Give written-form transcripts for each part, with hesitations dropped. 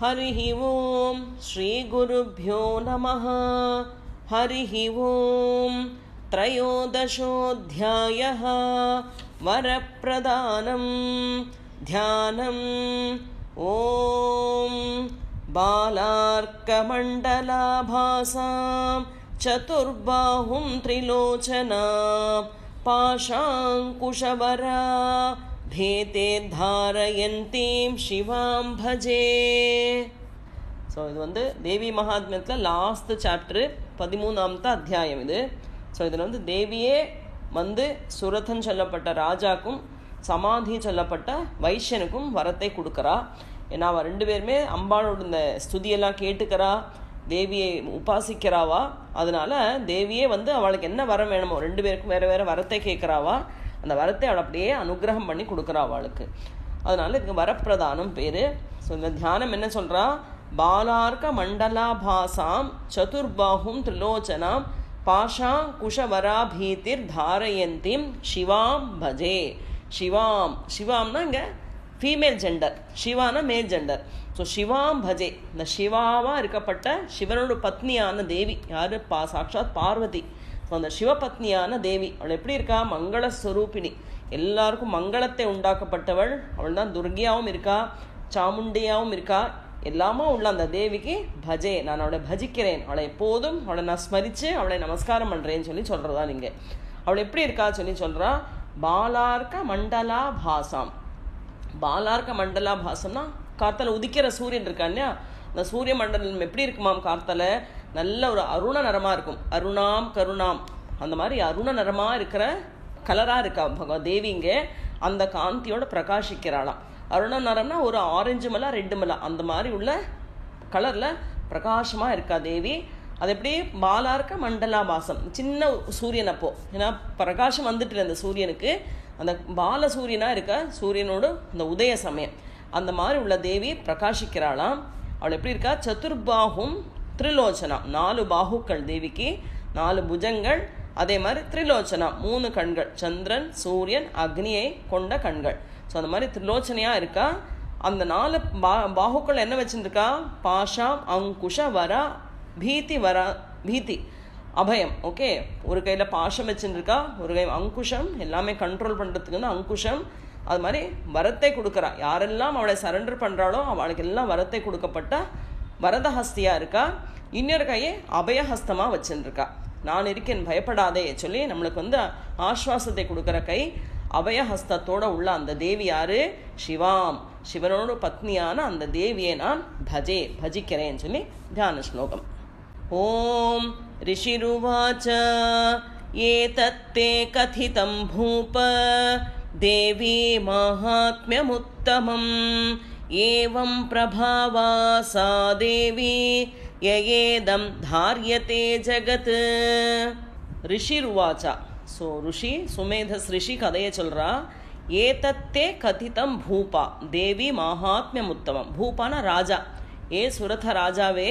ஹரிஹி ஓம் ஸ்ரீ குருப்யோ நமः. ஹரிஹி ஓம். த்ரயோதசோऽध्यायः வரப்பிரதானம் தியானம். ஓம் பாலார்க்கமண்டலாபாசாம் சதுர்பாஹும் திரிலோச்சனாம் பாஷாங்குஷவரா பேதே தாரயந்தீம் சிவாம் பஜே. ஸோ இது தேவி மகாத்மியத்தில் லாஸ்ட் சாப்டரு 13வது அத்தியாயம் இது. ஸோ இதில் தேவியே சுரதன் சொல்லப்பட்ட ராஜாக்கும் சமாதி சொல்லப்பட்ட வைஷ்யனுக்கும் வரத்தை கொடுக்குறா. ஏன்னா அவள் 2 பேருமே அம்பாளோட இந்த ஸ்துதியெல்லாம் கேட்டுக்கிறா, தேவியை உபாசிக்கிறாவா. அதனால தேவியே அவளுக்கு என்ன வரம் வேணுமோ 2 பேருக்கும் வேறு வேறு வரத்தை கேட்குறாவா. அந்த வரத்தை அவள் அப்படியே அனுகிரகம் பண்ணி கொடுக்குறா அவளுக்கு. அதனால இதுக்கு வரப்பிரதானம் பேர். ஸோ இந்த தியானம் என்ன சொல்கிறா? பாலார்க்க மண்டலாபாசாம் சதுர்பாஹும் திரிலோச்சனாம் பாஷா குஷவராபீதிர் தாரயந்திம் சிவாம் பஜே. சிவாம்னா இங்கே ஃபீமேல் ஜெண்டர், சிவானா மேல் ஜெண்டர். ஸோ சிவாம் பஜே, இந்த சிவாவாக இருக்கப்பட்ட சிவனோட பத்னியான தேவி யார்? சாட்சாத் பார்வதி. ஸோ அந்த சிவபத்னியான தேவி அவள் எப்படி இருக்கா? மங்களஸ்வரூபிணி, எல்லாருக்கும் மங்களத்தை உண்டாக்கப்பட்டவள். அவள் தான் துர்கியாவும் இருக்கா, சாமுண்டியாவும் இருக்கா, எல்லாமே உள்ள அந்த தேவிக்கு பஜே, நான் அவளை பஜிக்கிறேன், அவளை எப்போதும் அவளை நான் ஸ்மரித்து அவளை நமஸ்காரம் பண்ணுறேன்னு சொல்கிறதா நீங்கள். அவள் எப்படி இருக்கா சொல்கிறா? பாலார்க்க மண்டலா பாசாம். பாலார்க்க மண்டலா பாசம்னா கார்த்தால உதிக்கிற சூரியன் இருக்கா இல்லையா, அந்த சூரிய மண்டலம் எப்படி இருக்குமாம்? கார்த்தால நல்ல ஒரு அருண நிறமாக இருக்கும். அருணாம் கருணாம் அந்த மாதிரி அருண நிறமாக இருக்கிற கலராக இருக்கா தேவிங்க. அந்த காந்தியோட பிரகாசிக்கிறாளாம். அருண நிறம்னா ஒரு ஆரஞ்சு மலை ரெட்டு மலை அந்த மாதிரி உள்ள கலரில் பிரகாசமாக இருக்கா தேவி. அது எப்படி? பாலார்க்க மண்டலாபாசம், சின்ன சூரியன் அப்போ, ஏன்னா பிரகாசம் வந்துட்டு அந்த சூரியனுக்கு, அந்த பால சூரியனாக இருக்க சூரியனோட இந்த உதய சமயம் அந்த மாதிரி உள்ள தேவி பிரகாசிக்கிறாளாம். அவள் எப்படி இருக்கா? சதுர்பாஹும் திரிலோச்சனா, 4 பாகுக்கள் தேவிக்கு, 4 புஜங்கள். அதே மாதிரி திரிலோச்சனா 3 கண்கள், சந்திரன் சூரியன் அக்னியை கொண்ட கண்கள். ஸோ அந்த மாதிரி திரிலோச்சனையாக இருக்கா. அந்த 4 பாகுக்கள் என்ன வச்சுருக்கா? பாஷாம் அங்குஷ வரா பீதி அபயம். ஓகே, ஒரு கையில் பாஷம் வச்சுருக்கா, ஒரு கை அங்குஷம், எல்லாமே கண்ட்ரோல் பண்ணுறதுக்கு அங்குஷம். அது மாதிரி வரத்தை கொடுக்குறா. யாரெல்லாம் அவளை சரண்டர் பண்ணுறாளோ அவளுக்கு எல்லாம் வரத்தை கொடுக்கப்பட்ட வரதஹஸ்தியாக இருக்கா. இன்னொரு கையை அபயஹஸ்தமாக வச்சுருக்கா. நான் இருக்கேன் பயப்படாதே சொல்லி நம்மளுக்கு ஆஸ்வாசத்தை கொடுக்குற கை அபயஹஸ்தத்தோட உள்ள அந்த தேவி யாரு? சிவாம், சிவனோட பத்னியான அந்த தேவியை நான் பஜிக்கிறேன்னு சொல்லி தியான ஸ்லோகம். ஓம் ரிஷிருவாச்ச ஏதத்தே கதிதம் பூப தேவி மகாத்மியமுத்தமம் ஏவம் பிரபாவா சா தேவி யயேதம் தார்யதே ஜகத். ரிஷிருவாச்சா. ஸோ ரிஷி சுமேதஸ் ரிஷி கதையை சொல்கிறா. ஏதத்தே கதிதம் பூபா தேவி மகாத்மியம் உத்தமம். பூபானா ராஜா. சுரத ராஜாவே,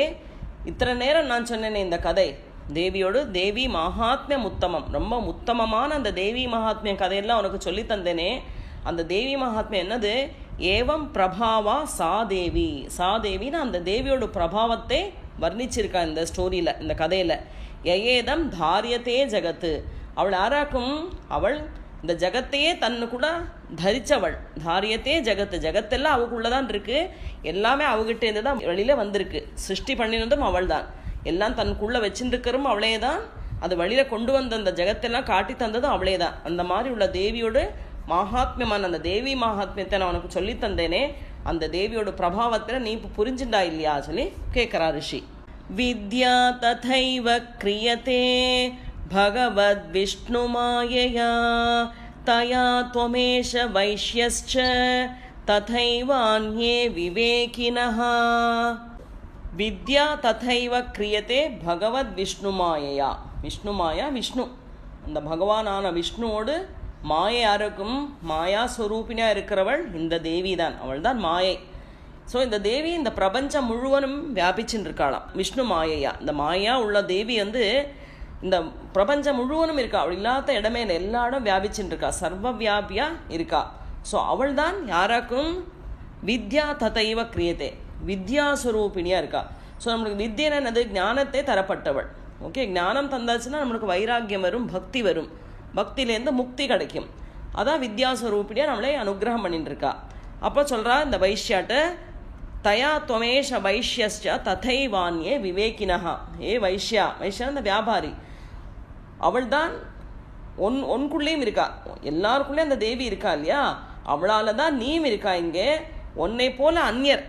இத்தனை நேரம் நான் சொன்னேனே இந்த கதை தேவியோடு, தேவி மகாத்மியம் உத்தமம், ரொம்ப உத்தமமான அந்த தேவி மகாத்மியம் கதையெல்லாம் உனக்கு சொல்லி தந்தேனே. அந்த தேவி மகாத்மியம் என்னது? ஏவம் பிரபாவா சா தேவி. சா தேவின்னு அந்த தேவியோட பிரபாவத்தை வர்ணிச்சிருக்கா இந்த ஸ்டோரியில், இந்த கதையில். யயேதம் தாரியத்தே ஜகத்து. அவள் யாராக்கும்? அவள் இந்த ஜகத்தையே தன்னுக்குள்ள தரிச்சவள். தாரியத்தே ஜகத்து, ஜகத்தெல்லாம் அவளுக்குள்ளதான் இருக்கு, எல்லாமே அவகிட்ட இருந்து தான் வெளியில வந்திருக்கு. சிருஷ்டி பண்ணினதும் அவள் தான், எல்லாம் தனக்குள்ள வச்சுருக்கிறதும் அவளே தான், அது வழியில கொண்டு வந்த அந்த ஜகத்தெல்லாம் காட்டி தந்ததும் அவளே தான். அந்த மாதிரி உள்ள தேவியோட மகாத்மியமான அந்த தேவி மகாத்மியத்தை நான் உனக்கு சொல்லி தந்தேனே, அந்த தேவியோட பிரபாவத்தில் நீ இப்போ புரிஞ்சுண்டா இல்லையா சொல்லி கேட்குறா ரிஷி. வித்யா ததைவ கிரியதே பகவத் விஷ்ணு மாயையா தயா த்வமேஷ வைஷ்யஸ்ச ததைவான்யே விவேகினஹ. வித்யா ததைவ கிரியதே பகவத் விஷ்ணு மாயையா. விஷ்ணு மாயா, விஷ்ணு, அந்த பகவானான விஷ்ணுவோடு மாயை யாருக்கும்? மாயா ஸ்வரூபினியாக இருக்கிறவள் இந்த தேவி தான், அவள் தான் மாயை. ஸோ இந்த தேவி இந்த பிரபஞ்சம் முழுவதும் வியாபிச்சுன்னு இருக்காளாம், விஷ்ணு மாயையா. இந்த மாயா உள்ள தேவி இந்த பிரபஞ்சம் முழுவதும் இருக்கா, அவள் இல்லாத இடமே இல்லை, எல்லா இடம் வியாபிச்சுன்னு இருக்கா, சர்வ வியாபியா இருக்கா. ஸோ அவள் தான் யாராக்கும்? வித்யா ததைவ கிரியதே, வித்யாஸ்வரூபிணியாக இருக்கா. ஸோ நம்மளுக்கு வித்யனை என்னது, ஞானத்தை தரப்பட்டவள். ஓகே, ஞானம் தந்தாச்சுன்னா நம்மளுக்கு வைராக்கியம் வரும், பக்தி வரும், பக்தியிலேருந்து முக்தி கிடைக்கும். அதான் வித்யாஸ்வரூபிணியாக நம்மளே அனுகிரகம் பண்ணிட்டு இருக்கா. அப்போ சொல்கிறா இந்த வைஷ்யாட்ட, தயா துவமேஷ வைஷ்யஸ்ச ததைவான்யே விவேகினஹா. ஏ வைஷ்யா, வைஷ்யா அந்த வியாபாரி, அவள் தான் ஒன்குள்ளேயும் இருக்கா, எல்லாருக்குள்ளேயும் அந்த தேவி இருக்கா இல்லையா, அவளால் தான் நீயும் இருக்கா இங்கே. உன்னை போல அந்நியர்,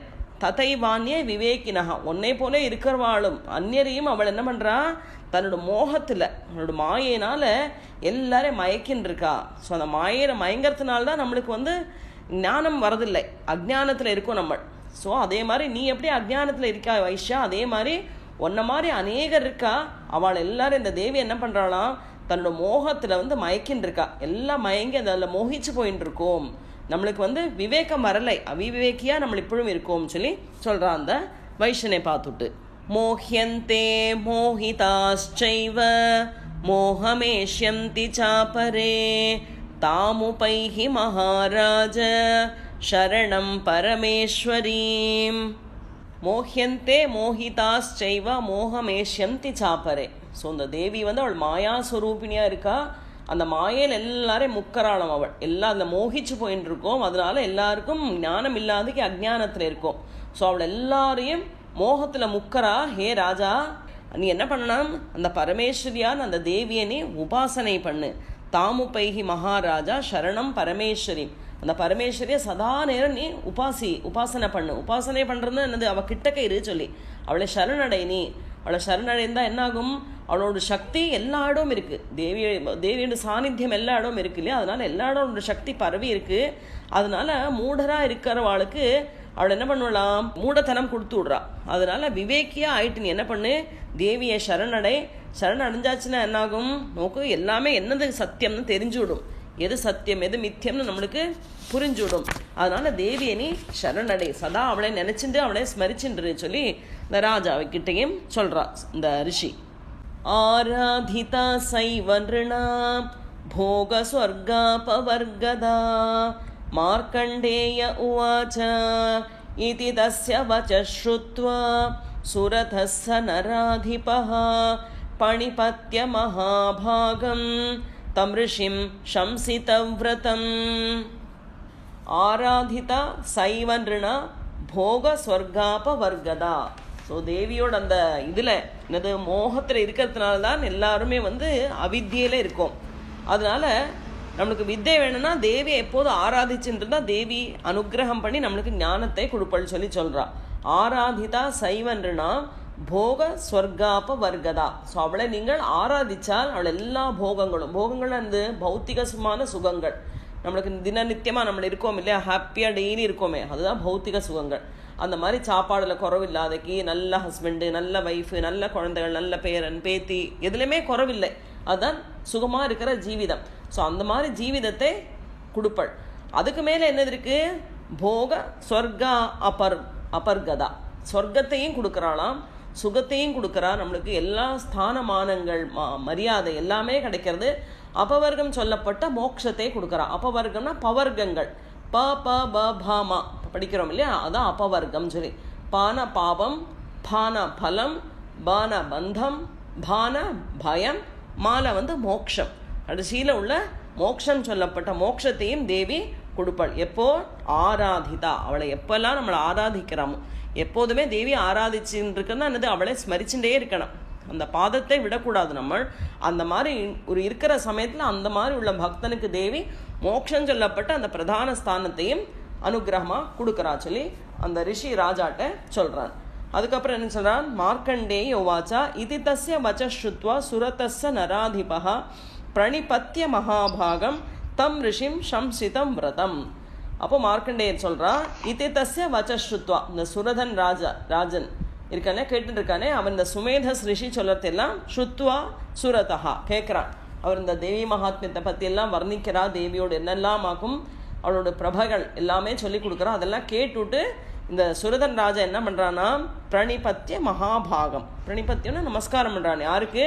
ததைவான்யே விவேகினஹா, உன்னை போல இருக்கிறவாளும் அந்நியரையும் அவள் என்ன பண்ணுறா, தன்னோட மோகத்தில் அவனோட மாயினால் எல்லாரையும் மயக்கின்னு இருக்கா. ஸோ அந்த மாயிற மயங்கிறதுனால்தான் நம்மளுக்கு வந்து ஞானம் வரதில்லை, அஜ்ஞானத்தில் இருக்கும் நம்ம. ஸோ அதே மாதிரி நீ எப்படி அஜ்ஞானத்தில் இருக்கா வைஷ்யா, அதே மாதிரி உன்ன மாதிரி அநேகர் இருக்கா. அவள் எல்லாரும் இந்த தேவி என்ன பண்ணுறாளாம், தன்னோட மோகத்தில் வந்து மயக்கின்னு இருக்கா, எல்லாம் மயங்கி அதில் மோகிச்சு போயின்னு இருக்கோம். நம்மளுக்கு வந்து விவேகம் வரலை, அவிவேக்கியாக நம்ம இப்பவும் இருக்கோம் சொல்லி சொல்கிறான் அந்த வைஷ்யனை பார்த்துட்டு. மோஹ்யந்தே மோஹிதாஸ்சைவ மோகமேஷ்யந்தி சாபரே தாமுபைஹி மகாராஜ சரணம் பரமேஸ்வரீம். மோஹ்யந்தே மோஹிதாஸ்சைவ மோகமேஷ்யந்தி சாப்பரே. ஸோ இந்த தேவி வந்து அவள் மாயாஸ்வரூபிணியாக இருக்கா. அந்த மாயையில் எல்லாரையும் முக்கராளம், அவள் எல்லாம் அந்த மோகிச்சு போயின்னு இருக்கோம். அதனால எல்லாருக்கும் ஞானம் இல்லாதக்கு அஜ்ஞானத்தில் இருக்கும். ஸோ அவள் எல்லாரையும் மோகத்தில் முக்கரா. ஹே ராஜா, நீ என்ன பண்ணலாம், அந்த பரமேஸ்வரியான அந்த தேவியை நீ உபாசனை பண்ணு. தாமுபைஹி மகாராஜா சரணம் பரமேஸ்வரி. அந்த பரமேஸ்வரியை சதா நேரம் நீ உபாசனை பண்ணு. உபாசனை பண்ணுறதுன்னு என்னது, அவள் கிட்டக்க இரு சொல்லி அவளை சரணடை. நீ அவளை சரணடைந்தால் என்னாகும், அவளோட சக்தி எல்லா இடமும் இருக்குது, தேவியோட சாநித்தியம் எல்லா இடமும் இருக்கு இல்லையா, அதனால எல்லா இடமோட சக்தி பரவி இருக்கு. அதனால மூடராக இருக்கிறவாளுக்கு அவள் என்ன பண்ணலாம், மூடத்தனம் கொடுத்து விட்றா. அதனால விவேக்கியா ஆயிட்டு நீ என்ன பண்ணு, தேவியை சரணடைஞ்சாச்சுன்னா என்னாகும், நோக்கு எல்லாமே என்னது சத்தியம்னு தெரிஞ்சுவிடும், எது சத்தியம் எது மித்தியம்னு நம்மளுக்கு புரிஞ்சுவிடும். அதனால தேவியை நீ சரணடை, சதா அவளை நினைச்சுட்டு அவளை ஸ்மரிச்சுன்று சொல்லி இந்த ராஜாவுக்கிட்டையும் சொல்றா இந்த ரிஷி. ஆராதிதா சைவ நிருணா போக ஸ்வர்காபவர்கதா மார்க்கண்டேய உவாச இதி தஸ்ய வச ஸ்ருத்வா சுரதஸ்ஸ நராதிபஹ பணிபத்ய மகாபாகம் தம் ரிஷிம் சம்சிதவ்ரதம். ஆராதிதா சைவ நிருணா போக ஸ்வர்காபவர்கதா. ஸோ தேவியோட அந்த இதில் என்னது மோகத்தில் இருக்கிறதுனால தான் எல்லாருமே வந்து அவித்தியில இருக்கோம். அதனால நம்மளுக்கு வித்தை வேணும்னா தேவியை எப்போதும் ஆராதிச்சுன்றதா தேவி அனுகிரகம் பண்ணி நம்மளுக்கு ஞானத்தை கொடுப்பள் சொல்லி சொல்றா. ஆராதிதா சைவன்றுனா போக ஸ்வர்காபவர்கதா. ஸோ அவளை நீங்கள் ஆராதிச்சால் அவள் எல்லா போகங்களும் அந்த பௌத்திகமான சுகங்கள், நம்மளுக்கு தினநித்தியமாக நம்ம இருக்கோம் இல்லையா, ஹாப்பியாக டெய்லி இருக்கோமே, அதுதான் பௌத்திக சுகங்கள். அந்த மாதிரி சாப்பாடில் குறவில்லாதக்கு, நல்ல ஹஸ்பண்டு, நல்ல ஒய்ஃபு, நல்ல குழந்தைகள், நல்ல பேரன் பேத்தி, எதுலையுமே குறவில்லை, அதுதான் சுகமாக இருக்கிற ஜீவிதம். ஸோ அந்த மாதிரி ஜீவிதத்தை கொடுப்பள். அதுக்கு மேலே என்னது இருக்கு, போக ஸ்வர்கா அபர்கதா. சொர்க்கத்தையும் கொடுக்குறாளாம், சுகத்தையும் கொடுக்குறா, நம்மளுக்கு எல்லா ஸ்தானமானங்கள் மரியாதை எல்லாமே கிடைக்கிறது. அபவர்க்கம் சொல்லப்பட்ட மோட்சத்தை கொடுக்குறா. அபவர்க்கம்னா பவர்க்கங்கள், ப ப ப பாமா படிக்கிறோம் இல்லையா, அதான் அபவர்க்கம் சொல்லி. பான பாபம், பான பலம், பான பந்தம், பான பயம், மாலை வந்து மோக்ஷம், கடைசியில் உள்ள மோக்ஷம் சொல்லப்பட்ட மோக்ஷத்தையும் தேவி கொடுப்பாள். எப்போ ஆராதிதா, அவளை எப்பெல்லாம் நம்மளை ஆராதிக்கிறோமோ, எப்போதுமே தேவி ஆராதிச்சுன்னு இருக்குன்னா என்னது, அவளை ஸ்மரிச்சுட்டே இருக்கணும், அந்த பாதத்தை விடக்கூடாது நம்ம. அந்த மாதிரி ஒரு இருக்கிற சமயத்தில் அந்த மாதிரி உள்ள பக்தனுக்கு தேவி மோட்சம் சொல்லப்பட்ட அந்த பிரதான ஸ்தானத்தையும் அனுகிரகமாக கொடுக்குறா சொல்லி அந்த ரிஷி ராஜாட்ட சொல்கிறான். அதுக்கப்புறம் என்ன சொல்கிறான், மார்க்கண்டேய உவாச்சா இதி தஸ்ய வச ஸ்ருத்வா சுரதஸ்ஸ நராதிபஹ பிரணிபத்ய மகாபாகம் தம் ரிஷிம் சம்சிதம் விரதம். அப்போ மார்க்கண்டேயர் சொல்கிறா, இதி தஸ்ய வச ஸ்ருத்வா, இந்த சுரதன் ராஜன் இருக்கானே கேட்டுட்டு இருக்கானே, அவன் இந்த சுமேதஸ் ரிஷி சொல்லத்தெல்லாம் ஸ்ருத்வா சுரதஹா கேட்குறான். அவர் இந்த தேவி மகாத்மியத்தை பற்றி எல்லாம் வர்ணிக்கிறா, தேவியோட என்னெல்லாம் ஆகும், அவளோட பிரபைகள் எல்லாமே சொல்லி கொடுக்குறா. அதெல்லாம் கேட்டுவிட்டு இந்த சுரதன் ராஜா என்ன பண்ணுறான்னா, பிரணிபத்திய மகாபாகம், பிரணிபத்தியம்னு நமஸ்காரம் பண்ணுறான். யாருக்கு,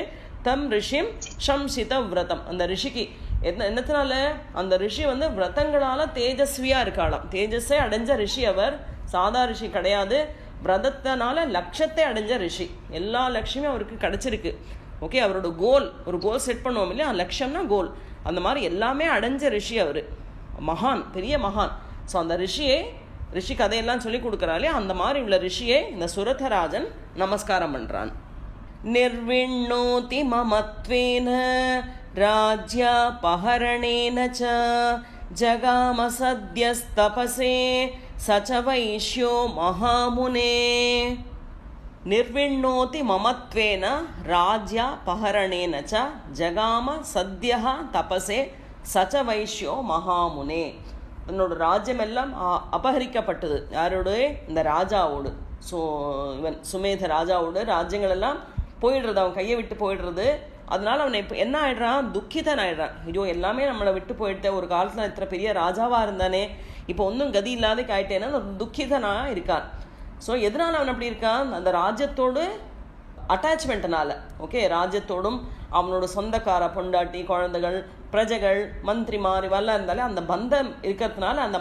தம் ரிஷிம் சம்சித விரதம், அந்த ரிஷிக்கு. என்னத்தினால, அந்த ரிஷி வந்து விரதங்களால் தேஜஸ்வியாக இருக்காளாம், தேஜஸை அடைஞ்ச ரிஷி அவர், சாதா ரிஷி கிடையாது. விரதத்தினால லட்சத்தை அடைஞ்ச ரிஷி. எல்லா லட்சியமே அவருக்கு கிடைச்சிருக்கு. ஓகே, அவரோட கோல், ஒரு கோல் செட் பண்ணுவோம் இல்லையா, லட்சியம்னா கோல், அந்த மாதிரி எல்லாமே அடைஞ்ச ரிஷி அவர். மகான், பெரிய மகான். ஸோ அந்த ரிஷி கதையெல்லாம் சொல்லி கொடுக்குறாலே அந்த மாதிரி உள்ள ரிஷியை இந்த சுரதராஜன் நமஸ்காரம் பண்ணுறான். நிர்விண்ணோதி மமத்வேன ராஜ்யா பஹரணேன ச ஜகாம சத்யஸ்தபசே சச்ச வைஷ்யோ மகாமுனே. நிர்விண்ணோதி மமத்வேன ராஜ்யா பஹரணேன ச ஜகாம சத்யஹ தபசே சச்ச வைஷ்யோ மகாமுனே. தன்னோட ராஜ்யம் எல்லாம் அபகரிக்கப்பட்டது. யாரோடு? இந்த ராஜாவோடு. ஸோ இவன் சுமேத ராஜாவோடு ராஜ்யங்கள் எல்லாம் போயிடுறது, அவன் கையை விட்டு போயிடுறது. அதனால அவன் இப்போ என்ன ஆயிடுறான்? துக்கிதன் ஆயிடுறான். ஐயோ, எல்லாமே நம்மளை விட்டு போயிட்டு, ஒரு காலத்தில் இத்தனை பெரிய ராஜாவாக இருந்தானே, இப்போ ஒன்றும் கதி இல்லாத ஆயிட்டேன்னா துக்கிதனாக இருக்கான். ஸோ எதனால அவன் அப்படி இருக்கான்? அந்த ராஜ்யத்தோடு அட்டாச்மெண்ட்னால. ஓகே, ராஜ்யத்தோடும் அவனோட சொந்தக்கார பொண்டாட்டி, குழந்தைகள், பிரஜைகள், மந்திரிமார் இவெல்லாம் இருந்தாலே அந்த பந்தம் இருக்கிறதுனால, அந்த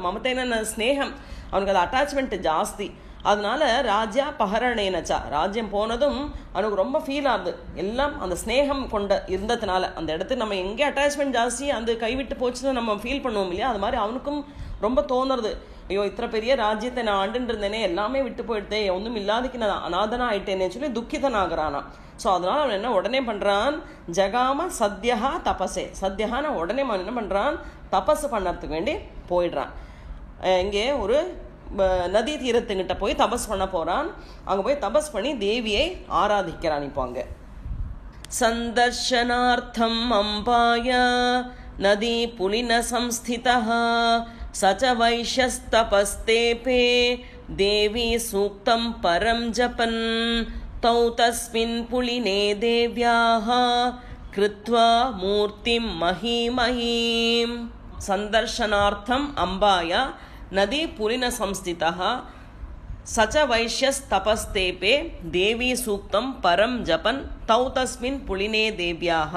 மமத்தைன ஸ்னேகம், அவனுக்கு அது அட்டாச்மெண்ட் ஜாஸ்தி. அதனால ராஜ்யா பஹரணேனச்சா, ராஜ்யம் போனதும் அவனுக்கு ரொம்ப ஃபீல் ஆகுது. எல்லாம் அந்த ஸ்னேகம் கொண்ட இருந்ததுனால, அந்த இடத்துக்கு நம்ம எங்கே அட்டாச்மெண்ட் ஜாஸ்தி, அந்த கைவிட்டு போச்சுன்னு நம்ம ஃபீல் பண்ணுவோம் இல்லையா, அது மாதிரி அவனுக்கும் ரொம்ப தோணுறது. ஐயோ, இத்தனை பெரிய ராஜ்யத்தை நான் ஆண்டுன்னு இருந்தேனே, எல்லாமே விட்டு போயிட்டேன், ஒன்றும் இல்லாதக்கு நான் அநாதனா ஆயிட்டேனே சொல்லி துக்கிதன் ஆகிறானா. ஸோ அதனால அவன் என்ன உடனே பண்ணுறான்? ஜகாம சத்யஹா தபசே. சத்யஹான உடனே அவன் என்ன பண்ணுறான்? தபஸ் பண்ணறதுக்கு வேண்டி போயிடுறான். இங்கே ஒரு நதி தீரத்துக்கிட்ட போய் தபஸ் பண்ண போகிறான். அங்கே போய் தபஸ் பண்ணி தேவியை ஆராதிக்கிறான். இப்போ அங்கே சந்தர்ஷனார்த்தம் அம்பாய நதி புலின சம்ஸ்திதः சச்ச வைஷ்யஸ்தபஸ்தேபே தேவி சூக்தம் பரம் ஜபன் தௌ தஸ்மின் புலினே தேவ்யாஹ கிருத்வா மூர்த்திம் மஹீமஹீம். சந்தர்ஷனார்த்தம் அம்பாய நதி புலின சம்ஸ்திதः சச்ச வைஷ்யஸ்தபஸ்தேபே தேவி சூக்தம் பரம் ஜபன் தௌ தஸ்மின் புலினே தேவ்யாஹ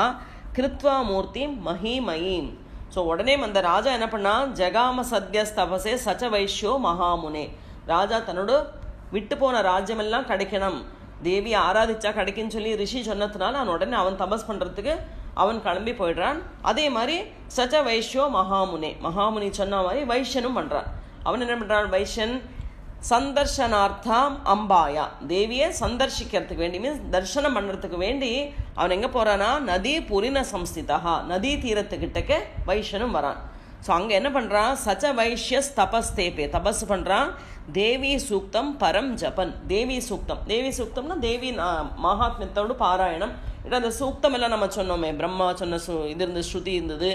கிருத்வா மூர்த்திம் மஹீமயீம். ஸோ உடனே அந்த ராஜா என்ன பண்ணா? ஜகாம சத்யஸ்தபசே சச்ச வைஷ்யோ மகாமுனே. ராஜா தன்னோட விட்டு போன ராஜ்யமெல்லாம் கிடைக்கணும், தேவி ஆராதிச்சா கிடைக்குன்னு சொல்லி ரிஷி சொன்னதுனால அவன் உடனே அவன் தபஸ் பண்ணுறதுக்கு அவன் கிளம்பி போயிடுறான். அதே மாதிரி சச்ச வைஷ்யோ மகாமுனே, மகாமுனி சொன்ன மாதிரி வைஷ்யனும் பண்ணுறான். அவன் என்ன பண்ணுறான்? வைஷ்யன் சந்தர்ஷனார்த்தம் அம்பாயா, தேவியை சந்தர்ஷிக்கிறதுக்கு வேண்டி, மீன்ஸ் தர்சனம் பண்ணுறதுக்கு வேண்டி அவன் எங்கே போகிறானா? நதி புலின சம்ஸ்திதா, நதி தீரத்துக்கிட்டக்க வைஷ்யனும் வரான். ஸோ அங்கே என்ன பண்ணுறான்? சச்ச வைஷ்யஸ் தபஸ்தேபே, தபஸ் பண்ணுறான். தேவி சூக்தம் பரம் ஜபன், தேவி சூக்தம். தேவி சூக்தம்னா தேவி மகாத்மியத்தோடு பாராயணம். அந்த சூக்தம் எல்லாம் நம்ம சொன்னோமே, பிரம்மா சொன்ன இது இருந்தது, ஸ்ருதி இருந்தது,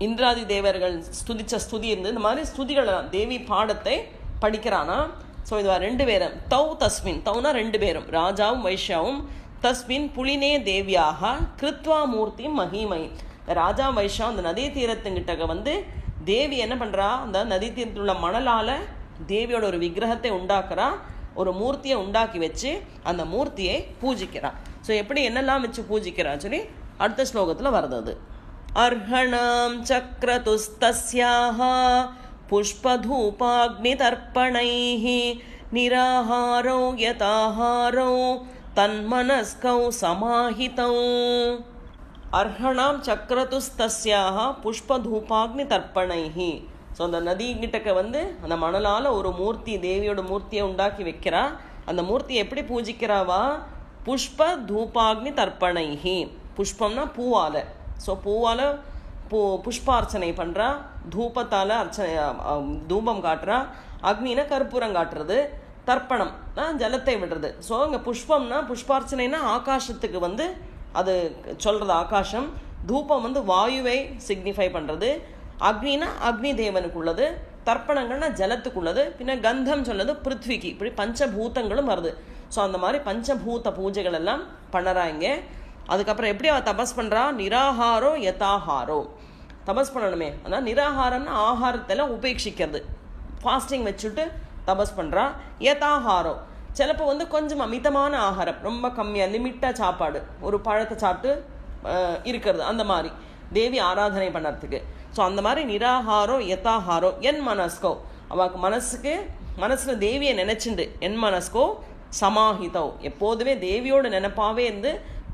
இந்திராதி தேவர்கள் ஸ்துதிச்ச ஸ்துதி இருந்தது. இந்த மாதிரி ஸ்துதிகள் தேவி பாடத்தை படிக்கிறானா. ஸோ இது ரெண்டு பேரும் தௌ தஸ்மின், தௌனா ரெண்டு பேரும், ராஜாவும் வைஷ்யாவும், தஸ்மின் புலினே தேவியாக கிருத்வா மூர்த்தி மகிமை. ராஜா வைஷ்யா அந்த நதி தீரத்துங்கிட்ட வந்து தேவி என்ன பண்ணுறா? அந்த நதி தீரத்தில் உள்ள மணலால் தேவியோட ஒரு விக்கிரகத்தை உண்டாக்குறா, ஒரு மூர்த்தியை உண்டாக்கி வச்சு அந்த மூர்த்தியை பூஜிக்கிறா. ஸோ எப்படி என்னெல்லாம் வச்சு பூஜிக்கிறா சொல்லி அடுத்த ஸ்லோகத்தில் வருது. அர்ஹணாம் சக்ரதுஸ்தஸ்யாஹ புஷ்பதூபாக்னிதர்ப்பணைஹ நிராஹாரோ யதாஹாரோ தன்மனஸ்கௌ சமாஹிதௌ. அர்ஹணாம் சக்ரதுஸ்தஸ்யாஹ புஷ்பதூபாக்னிதர்ப்பணைஹ. ஸோ அந்த நதிகிட்டக்க வந்து அந்த மணலால் ஒரு மூர்த்தி, தேவியோட மூர்த்தியை உண்டாக்கி வைக்கிறா. அந்த மூர்த்தியை எப்படி பூஜிக்கிறாவா? புஷ்ப தூபாக்னி தர்ப்பணைஹி. புஷ்பம்னா பூவால். ஸோ பூவால் புஷ்பார்ச்சனை பண்ணுறா, தூபத்தால் அர்ச்சனை தூபம் காட்டுறா, அக்னினா கற்பூரம் காட்டுறது, தர்ப்பணம்னா ஜலத்தை விடுறது. ஸோ இங்கே புஷ்பம்னா புஷ்பார்ச்சனைனா ஆகாசத்துக்கு வந்து அது சொல்கிறது ஆகாசம், தூபம் வந்து வாயுவை சிக்னிஃபை பண்ணுறது, அக்னினா அக்னி தேவனுக்குள்ளது, தர்ப்பணங்கள்னா ஜலத்துக்குள்ளது, பின்ன கந்தம் சொல்றது பிருத்விக்கு. இப்படி பஞ்சபூதங்களும் வருது. ஸோ அந்த மாதிரி பஞ்சபூத பூஜைகள் எல்லாம் பண்ணுறாங்க. அதுக்கப்புறம் எப்படி அவள் தபஸ் பண்ணுறா? நிராகாரோ யதாஹாரோ, தபஸ் பண்ணணுமே. ஆனால் நிராகாரம்னா ஆகாரத்தெல்லாம் உபேட்சிக்கிறது, ஃபாஸ்டிங் வச்சுட்டு தபஸ் பண்ணுறா. யதாஹாரோ சிலப்போ வந்து கொஞ்சம் மிதமான ஆகாரம், ரொம்ப கம்மியாக லிமிட்டாக சாப்பாடு, ஒரு பழத்தை சாப்பிட்டு இருக்கிறது, அந்த மாதிரி தேவி ஆராதனை பண்ணுறதுக்கு. ஸோ அந்த மாதிரி நிராகாரோ யதாஹாரோ என் மனஸ்கோ, அவளுக்கு மனசுக்கு மனசில் தேவியை நினைச்சுண்டு என் மனஸ்கோ சமாஹிதோ எப்போதுமே தேவியோட நினைப்பாவே இருந்து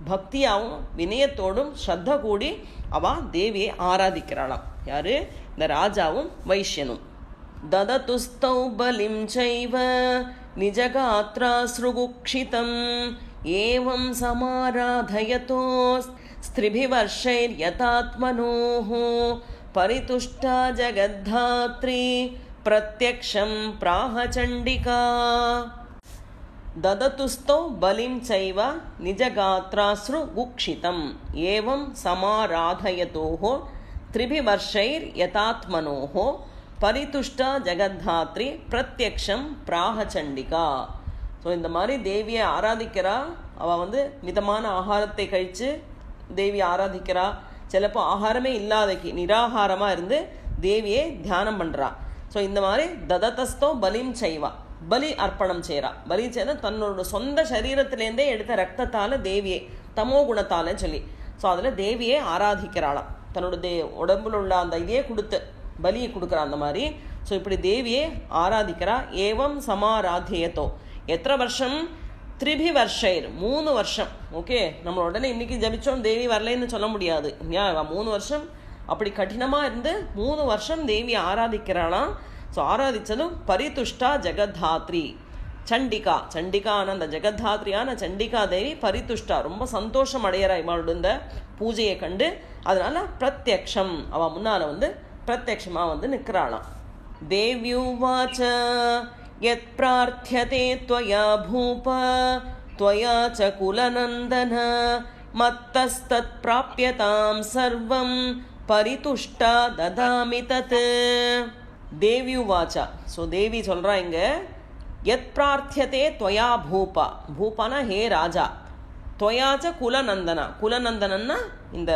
பக்தியாகவும் வினயத்தோடும் ஸ்ரத்த கூடி அவ தேவியை ஆராதிக்கிறாளாம். யாரு? இந்த ராஜாவும் வைஷ்யனும். தததுஸ்தௌ பலிம் சைவ நிஜகாத்ரா ஸ்ருகுக்ஷிதம் ஏவம் சமாராதயதோ ஸ்திரிபிவர்ஷைர்யதாத்மனோஹ பரிதுஷ்டா ஜகத்தாத்ரி பிரத்யக்ஷம் பிராஹ சண்டிகா. தததுஸ்தோ பலிம் சைவ நிஜகாத்ராஸ்ரு குக்ஷிதம் ஏவம் சமாராதயதோஹோ த்ரிபிவர்ஷைர் யதாத்மனோஹோ பரிதுஷ்டா ஜகத்தாத்ரி பிரத்யக்ஷம் பிராஹ சண்டிகா. ஸோ இந்த மாதிரி தேவியை ஆராதிக்கிறா. அவள் மிதமான ஆகாரத்தை கழித்து தேவியை ஆராதிக்கிறா. சிலப்போ ஆகாரமே இல்லாதக்கு நிராகாரமாக இருந்து தேவியை தியானம் பண்ணுறா. ஸோ இந்த மாதிரி தததஸ்தோ பலிம் செய்வா, பலி அர்ப்பணம் செய்கிறா. பலி செய்த தன்னோட சொந்த சரீரத்திலேருந்தே எடுத்த ரத்தத்தால் தேவியை தமோ குணத்தால் சொல்லி ஸோ அதில் தேவியை ஆராதிக்கிறாளாம். தன்னோட உடம்புல உள்ள அந்த இதையே கொடுத்து பலியை கொடுக்குறா. அந்த மாதிரி ஸோ இப்படி தேவியை ஆராதிக்கிறா. ஏவம் சமாராத்தியத்தோ எத்தனை வருஷம்? த்ரிபி வர்ஷைர் 3 வருஷம். ஓகே, நம்ம உடனே இன்னைக்கு ஜபிச்சோம் தேவி வரலைன்னு சொல்ல முடியாது. ஏன் 3 வருஷம் அப்படி கடினமாக இருந்து 3 வருஷம் தேவியை ஆராதிக்கிறாளாம். ஸோ ஆராதித்ததும் பரிதுஷ்டா ஜெகத்தாத்ரி சண்டிகா, சண்டிகான அந்த ஜெகத்தாத்ரியான சண்டிகா தேவி பரிதுஷ்டா ரொம்ப சந்தோஷம் அடையிறா இவளோட இந்த பூஜையை கண்டு. அதனால பிரத்யக்ஷம் அவள் முன்னால் பிரத்யக்ஷமாக நிற்கிறாளாம். தேவ்யுவாச்ச யத் பிரார்த்தியதே த்வயா பூப த்வயா ச குலநந்தன மத்தஸ்தத் பிராப்யதாம் சர்வம் பரிதுஷ்டா ததாமி தத். தேவ்யுவாச்சா. ஸோ தேவி சொல்கிறா இங்க யத் பிரார்த்தியதே த்வயா பூபா, பூபானா ஹே ராஜா, த்வயாச்ச குலநந்தனா, குலநந்தனன்னா இந்த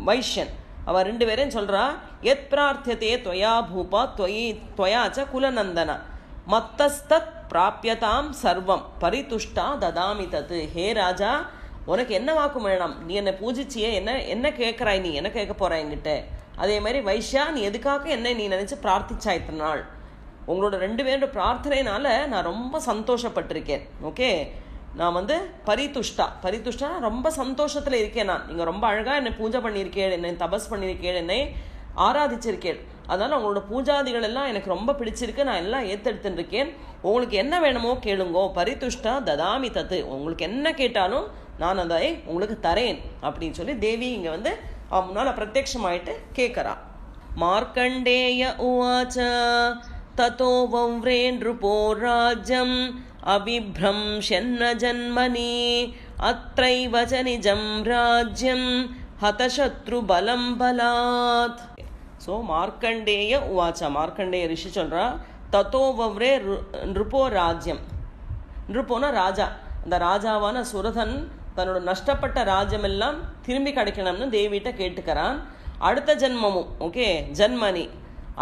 வைஷ்யன். அவள் 2 பேரையும் சொல்கிறா யத் பிரார்த்தியதே த்வயா பூபா த்வயாச்ச குலநந்தனா மத்தஸ்தத் பிராப்யதாம் சர்வம் பரிதுஷ்டா ததாமி தத்து. ஹே ராஜா, உனக்கு என்ன வாக்கும் வேணும்? நீ என்னை பூஜிச்சியே, என்ன கேட்குறாய்? நீ என்ன கேட்க போற என்கிட்ட? அதே மாதிரி வைஷ்யா, நீ எதுக்காக என்னை நீ நினைச்சு பிரார்த்திச்சா இத்தனை நாள்? உங்களோட 2 பேரோட பிரார்த்தனைனால நான் ரொம்ப சந்தோஷப்பட்டிருக்கேன். ஓகே, நான் பரிதுஷ்டா ரொம்ப சந்தோஷத்துல இருக்கேன். நீங்கள் ரொம்ப அழகா என்னை பூஜை பண்ணியிருக்கேன், என்னை தபஸ் பண்ணியிருக்கேன், என்னை ஆராதிச்சிருக்கேன். அதனால உங்களோட பூஜாதிகள் எல்லாம் எனக்கு ரொம்ப பிடிச்சிருக்கு, நான் எல்லாம் ஏத்தெடுத்துருக்கேன். உங்களுக்கு என்ன வேணுமோ கேளுங்கோ, பரிதுஷ்டா ததாமி தத்து, உங்களுக்கு என்ன கேட்டாலும் நான் அதை உங்களுக்கு தரேன் அப்படின்னு சொல்லி தேவி இங்க அவன் முன்னால பிரத்யக்ஷமாயிட்டு கேட்கறா. மார்க்கண்டேய உவாச்ச ததோ வவ்ரே நிருபோ ராஜ்யம் அபிப்ரம்ஷன்ன ஜன்மனி அத்ரைவ ச நிஜம் ராஜ்யம் ஹதசத்ரு பலம் பலாத். ஸோ மார்க்கண்டேய உவாச்சா, மார்க்கண்டேய ரிஷி சொல்றா ததோ வவ்ரே நிருபோ ராஜ்யம். நிருபோனா ராஜா. அந்த ராஜாவான சுரதன் தன்னோட நஷ்டப்பட்ட ராஜ்யம் எல்லாம் திரும்பி கிடைக்கணும்னு தேவிட்ட கேட்டுக்கிறான். அடுத்த ஜென்மமும் ஓகே ஜன்மனி,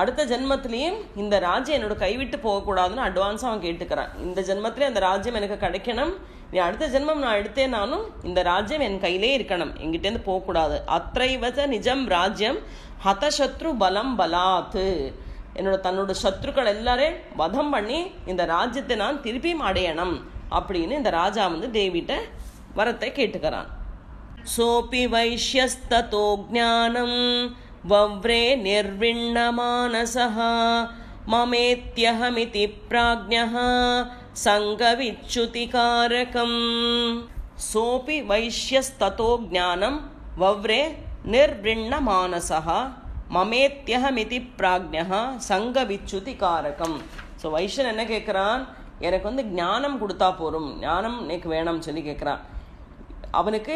அடுத்த ஜென்மத்திலையும் இந்த ராஜ்யம் என்னோட கைவிட்டு போகக்கூடாதுன்னு அட்வான்ஸாக அவன் கேட்டுக்கிறான். இந்த ஜென்மத்திலே அந்த ராஜ்யம் எனக்கு கிடைக்கணும், நீ அடுத்த ஜென்மம் நான் எடுத்தேனாலும் இந்த ராஜ்யம் என் கையிலே இருக்கணும், எங்கிட்டேருந்து போகக்கூடாது. அத்ரைவச நிஜம் ராஜ்யம் ஹதசத்ரு பலம் பலாத்து, தன்னோட சத்ருக்கள் எல்லாரையும் வதம் பண்ணி இந்த ராஜ்யத்தை நான் திருப்பியும் அடையணும் அப்படின்னு இந்த ராஜா தேவிட்ட வரத்தை கேட்டுக்கிறான். சோபி வைஷ்யஸ்ததோ ஞானம் வவ்ரே நிர்விண்ணமானசஹ மமேத்யஹமிதி ப்ராஜ்ஞஹ சங்கவிச்சுதிகாரகம். சோபி வைஷ்யஸ்ததோ ஞானம் வவ்ரே நிர்விண்ணமானசஹ மமேத்யஹமிதி ப்ராஜ்ஞஹ சங்கவிச்சுதிகாரகம். ஸோ வைஷ்யன் என்ன கேட்குறான், எனக்கு ஞானம் கொடுத்தா போரும், ஞானம் எனக்கு வேணும்னு சொல்லி கேட்குறான். அவனுக்கு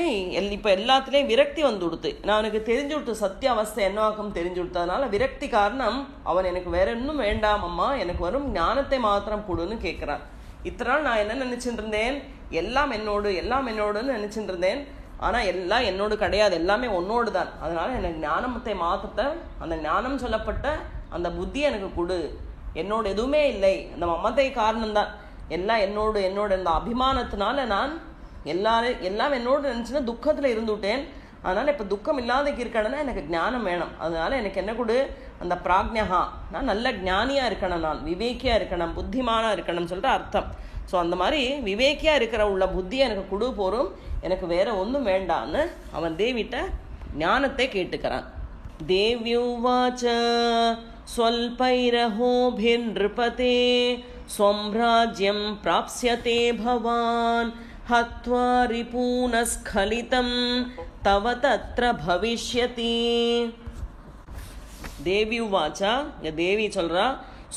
இப்போ எல்லாத்துலேயும் விரக்தி கொடுத்து, நான் அவனுக்கு தெரிஞ்சு விட்டு சத்திய அவஸ்தை என்னவாக்கும் தெரிஞ்சு விட்டதுனால விரக்தி காரணம் அவன் எனக்கு வேற இன்னும் வேண்டாம் அம்மா, எனக்கு வரும் ஞானத்தை மாத்திரம் கொடுன்னு கேட்குறான். இத்தனை நாள் நான் என்ன நினச்சிட்டு இருந்தேன், எல்லாம் என்னோடுன்னு நினச்சிட்டு இருந்தேன். ஆனால் எல்லாம் என்னோடு கிடையாது, எல்லாமே உன்னோடு தான். அதனால எனக்கு ஞானத்தை மாற்றத்தை, அந்த ஞானம் சொல்லப்பட்ட அந்த புத்தி எனக்கு கொடு, என்னோட எதுவுமே இல்லை, அந்த மமதை காரணம்தான், எல்லாம் என்னோடு இந்த அபிமானத்தினால நான் எல்லாம் என்னோடு நினச்சின்னா துக்கத்தில் இருந்துவிட்டேன். அதனால் இப்போ துக்கம் இல்லாதக்கு இருக்கணும்னா எனக்கு ஞானம் வேணும். அதனால எனக்கு என்ன கொடு, அந்த பிராக்ஞகா, நான் நல்ல ஞானியாக இருக்கணும், நான் விவேக்கியாக இருக்கணும், புத்திமானாக இருக்கணும்னு சொல்லிட்டு அர்த்தம். ஸோ அந்த மாதிரி விவேக்கியாக இருக்கிற உள்ள புத்தியை எனக்கு கொடு போரும், எனக்கு வேற ஒன்றும் வேண்டான்னு அவன் தேவிட்ட ஞானத்தை கேட்டுக்கிறான். தேவ்யுவாச்ச ஸ்வல்பைரஹோபிர்நృபதே ஸ்வம் ராஜ்யம் ப்ராப்ஸ்யதே பவான் ஹத்வா ரிபூனஸ்கலிதம் தவ தத்ர பவிஷ்யதி. தேவ்யுவாச்சா, இங்க தேவி சொல்றா,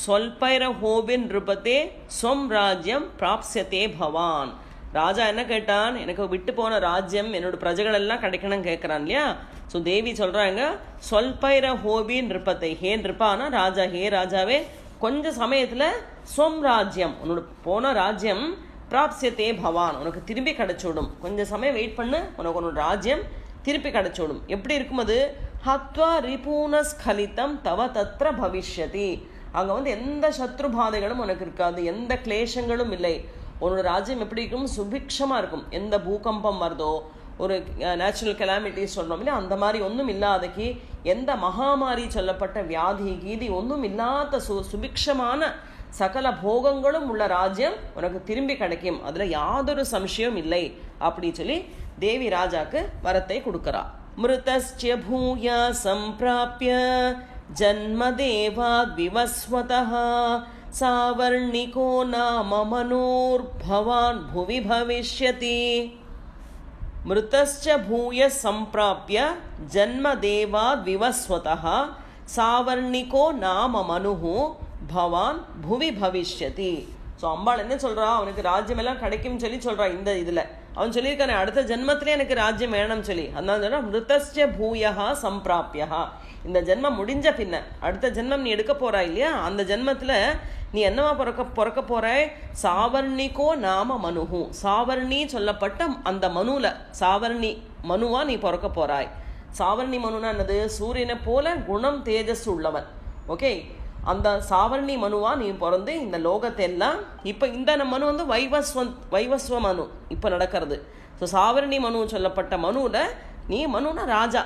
ஸ்வல்பைரஹோபிர்நృபதே ஸ்வம் ராஜ்யம் ப்ராப்ஸ்யதே பவான். ராஜா என்ன கேட்டான், எனக்கு விட்டு போன ராஜ்யம் என்னோட பிரஜைகள் எல்லாம் கிடைக்கணும் கேட்கறான் இல்லையா. ஸோ தேவி சொல்றாங்க, ஸ்வல்பைரஹோபி நிருபத்தை, ஹே நிருப்பானா ராஜா, ஹே ராஜாவே, கொஞ்ச சமயத்துல ஸ்வம் ராஜ்யம், உன்னோட போன ராஜ்யம் பிராப்ஸ்யதே பவான், உனக்கு திரும்பி கிடைச்சோடும். கொஞ்சம் சமயம் வெயிட் பண்ணு, உனக்கு உன்னோட ராஜ்யம் திருப்பி கிடைச்சோடும். எப்படி இருக்கும் அது? ஹத்வா ரிபூனஸ்கலிதம் தவ தத்ர பவிஷ்யதி. அங்க எந்த சத்ரு பாதைகளும் உனக்கு இருக்காது, எந்த கிளேஷங்களும் இல்லை. உன்னோட ராஜ்யம் எப்படி இருக்கும்? சுபிக்ஷமா இருக்கும். எந்த பூகம்பம் வருதோ, ஒரு நேச்சுரல் கெலாமிட்டிஸ் சொல்றோம் இல்லையா, அந்த மாதிரி ஒன்றும் இல்லாதக்கு, எந்த மகாமாரி சொல்லப்பட்ட வியாதி கீதி ஒன்றும் இல்லாத சுபிக்ஷமான சகல போகங்களும் உள்ள ராஜ்யம் உனக்கு திரும்பி கிடைக்கும், அதுல யாதொரு சம்சயம் இல்லை அப்படி சொல்லி தேவி ராஜாக்கு வரத்தை கொடுக்கறா. மிருதஸ்ய பூயா சம்பிராப்ய ஜன்மதேவாத் விவஸ்வதஹ சாவர்ணிகோ நாம மனோர் பவான் புவி பவிஷ்யதி. மிருதஸ்ய பூய சம்பிராப்ய ஜன்மதேவாத் விவஸ்வதஹ சாவர்ணிகோ நாம மனுஹு பவான் புவி பவிஷ்யதி. ஸோ அம்பாள் என்ன சொல்றா, அவனுக்கு ராஜ்யம் எல்லாம் கிடைக்கும் சொல்லி சொல்றா. இந்த இதுல அவன் சொல்லியிருக்கானே அடுத்த ஜென்மத்திலே எனக்கு ராஜ்யம் வேணும்னு சொல்லி, அதனால சொல்றா மிருதஸ்ய பூயா சம்பிராப்யா. இந்த ஜென்மம் முடிஞ்ச பின்ன அடுத்த ஜென்மம் நீ எடுக்க போறாய் இல்லையா, அந்த ஜென்மத்துல நீ என்னவா பிறக்க போறாய்? சாவர்ணிகோ நாம மனுஹு, சாவர்ணி சொல்லப்பட்ட அந்த மனுல சாவர்ணி மனுவா நீ பிறக்க போறாய். சாவர்ணி மனுனா என்னது? சூரியனை போல குணம் தேஜஸ் உள்ளவன். ஓகே, அந்த சாவர்ணி மனுவா நீ பிறந்து இந்த லோகத்தை எல்லாம், இப்ப இந்த மனு வைவஸ்வ மனு இப்ப நடக்கிறது. ஸோ சாவர்ணி மனு சொல்லப்பட்ட மனுல நீ மனுனா ராஜா,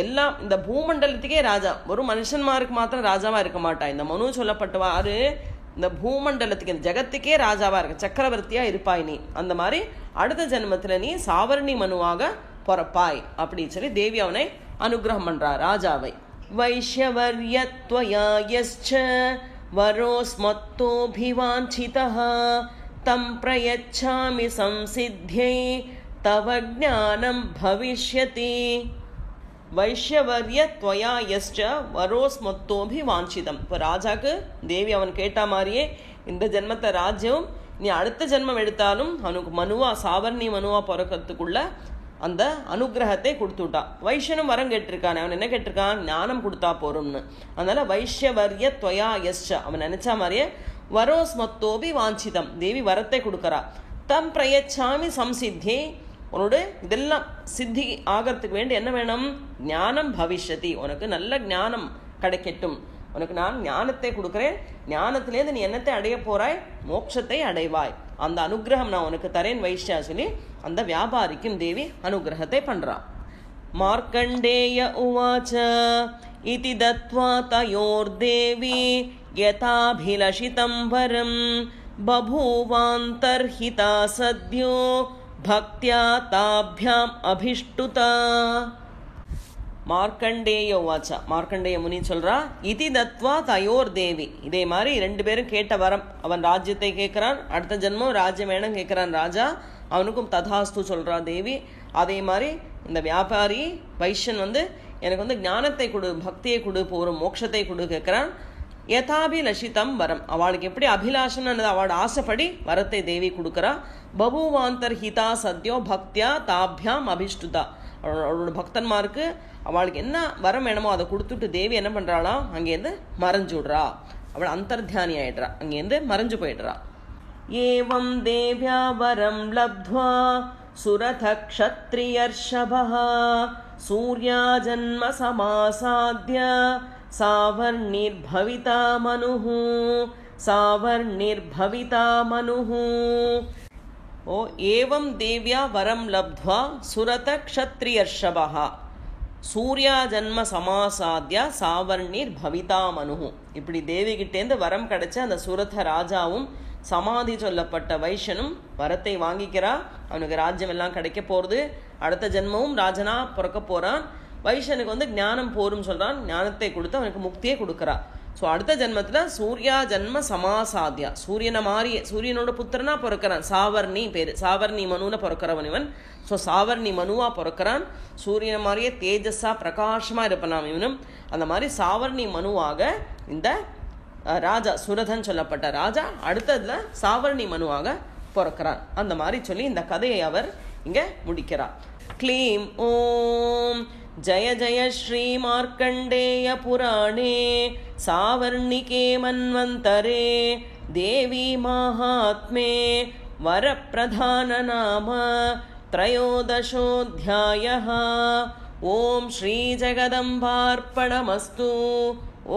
எல்லாம் இந்த பூமண்டலத்துக்கே ராஜா. ஒரு மனுஷன்மாருக்கு மாத்திரம் ராஜாவா இருக்க மாட்டா. இந்த மனு சொல்லப்பட்டவாறு இந்த பூமண்டலத்துக்கு இந்த ஜகத்துக்கே ராஜாவா இருக்க, சக்கரவர்த்தியா இருப்பாய் நீ. அந்த மாதிரி அடுத்த ஜென்மத்துல நீ சாவர்ணி மனுவாக பிறப்பாய் அப்படி சொல்லி தேவி அவனை அனுகிரகம் பண்றா ராஜாவை. வைஷ்யவர்யத்வயா யஸ்ச வரோஸ்மத்தோபிவாஞ்சிதஹ தம் பிரயச்சாமி சம்சித்யை தவ ஞானம் பவிஷ்யதி. வைஷ்யவர்யத்வயா யஸ்ச வரோஸ்மத்தோபிவாஞ்சிதம். இப்போ ராஜாக்கு தேவி அவன் கேட்ட மாதிரியே இந்த ஜென்மத்தை ராஜ்யம் நீ அடுத்த ஜென்மம் எடுத்தாலும் அவனுக்கு மனுவா சாவர்ணி மனுவா பிறக்கிறதுக்குள்ள அந்த அனுகிரகத்தை கொடுத்துட்டா. வைஷ்யனும் வரம் கேட்டிருக்கான். அவன் என்ன கேட்டிருக்கான்? ஞானம் கொடுத்தா போறோம்னு. அதனால வைஷ்யவர்ய துவயா யஸ்ச, அவன் நினைச்ச மாதிரியே வரோஸ்மத்தோபி வாஞ்சிதம், தேவி வரத்தை கொடுக்கறா. தம் பிரயச்சாமி சம்சித்தியை, உன்னோட இதெல்லாம் சித்தி ஆகிறதுக்கு வேண்டி என்ன வேணும்? ஞானம் பவிஷ்யதி, உனக்கு நல்ல ஞானம் கிடைக்கட்டும், உனக்கு நான் ஞானத்தை கொடுக்குறேன், ஞானத்திலேருந்து நீ என்னத்தை அடைய போறாய்? மோட்சத்தை அடைவாய், அந்த அனுகிரகம் நான் உனக்கு தரேன் வைஷ்யா சொல்லி அந்த வியாபாரிக்கும் தேவி அனுகிரகத்தை பண்றா. மார்க்கண்டேய உவாச்ச இதி தத்வா தயோர் தேவி யதாபிலஷிதம் வரம் பபூவாந்தர்ஹிதா சத்யோ பக்த்யா தாப்யாம் அபிஷ்டுதா. மார்க்கண்டேய உவாச்சா, மார்க்கண்டேய முனி சொல்றா, இதி தத்வா தயோர் தேவி, இதே மாதிரி ரெண்டு பேரும் கேட்ட வரம். அவன் ராஜ்யத்தை கேட்கிறான், அடுத்த ஜென்மம் ராஜ்யம் வேணும் கேட்கிறான் ராஜா, அவனுக்கும் ததாஸ்து சொல்றா தேவி. அதே மாதிரி இந்த வியாபாரி வைஷ்யன் எனக்கு ஞானத்தை கொடு, பக்தியை கொடு, போரும் மோட்சத்தை கொடு கேட்கிறான். யதாபிலஷிதம் வரம், அவளுக்கு எப்படி அபிலாஷன் அவளோட ஆசைப்படி வரத்தை தேவி கொடுக்கறா. பபூவாந்தர் ஹிதா சத்யோ பக்தியா தாபியாம் அபிஷ்டுதா, அவளோட பக்தன்மாருக்கு அவளுக்கு என்ன வரம் வேணுமோ அதை கொடுத்துட்டு தேவி என்ன பண்றாளா, அங்கேருந்து மறைஞ்சு விடுறா. அவள் அந்தர்த்தியானி ஆயிடுறா, அங்கேருந்து மறைஞ்சு போயிடுறா. ஏவம் தேவ்யா வரம் லப்த்வா சுரத க்ஷத்ரியர்ஷபஹ சூர்யா ஜன்ம சமாசாத்ய சாவர்ணிர்பவிதா மனுஹு சாவர்ணிர்பவிதா மனுஹு. ஓ ஏவம் தேவ்யா வரம் லப்த்வா சுரத க்ஷத்ரியர்ஷபஹ, சூர்யா ஜன்ம சமாசாத்யா சாவர்ணிர் பவிதா மனு. இப்படி தேவிகிட்டேந்து வரம் கிடைச்ச அந்த சுரத ராஜாவும் சமாதி சொல்லப்பட்ட வைஷனும் வரத்தை வாங்கிக்கிறா. அவனுக்கு ராஜ்யம் எல்லாம் கிடைக்க போகிறது. அடுத்த ஜென்மமும் ராஜனா பிறக்க போகிறான். வைஷனுக்கு ஞானம் போரும் சொல்கிறான். ஞானத்தை கொடுத்து அவனுக்கு முக்தியை கொடுக்குறா. ஸோ அடுத்த ஜென்மத்தில் சூர்யா ஜன்ம சமாசாத்யா, சூரியனை மாறி சூரியனோட புத்திரனா பிறக்கிறான். சாவர்ணி பேர், சாவர்ணி மனுவில் பிறக்கிறவன் இவன். ஸோ சாவர்ணி மனுவா பிறக்கிறான். சூரியனை மாதிரியே தேஜஸா பிரகாசமாக இருப்பான் இவனும். அந்த மாதிரி சாவர்ணி மனுவாக இந்த ராஜா சுரதன் சொல்லப்பட்ட ராஜா அடுத்ததுல சாவர்ணி மனுவாக பிறக்கிறான். அந்த மாதிரி சொல்லி இந்த கதையை அவர் இங்க முடிக்கிறார். க்ளீம் ஓம் ஜய ஜய ஸ்ரீ மார்க்கண்டேய புராணே சாவர்ணிகே மன்வந்தரே தேவி மகாத்மே வரப்பிரதான நாம த்ரயோதசோऽध्यायः. ஓம் ஸ்ரீ ஜெகதம்பார்ப்பணமஸ்து.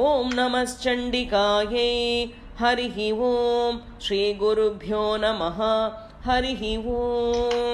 ஓம் நமஸ்சண்டிகாயை. ஹரிஹி ஓம். ஸ்ரீ குருभ्यो நமः. ஹரிஹி ஓம்.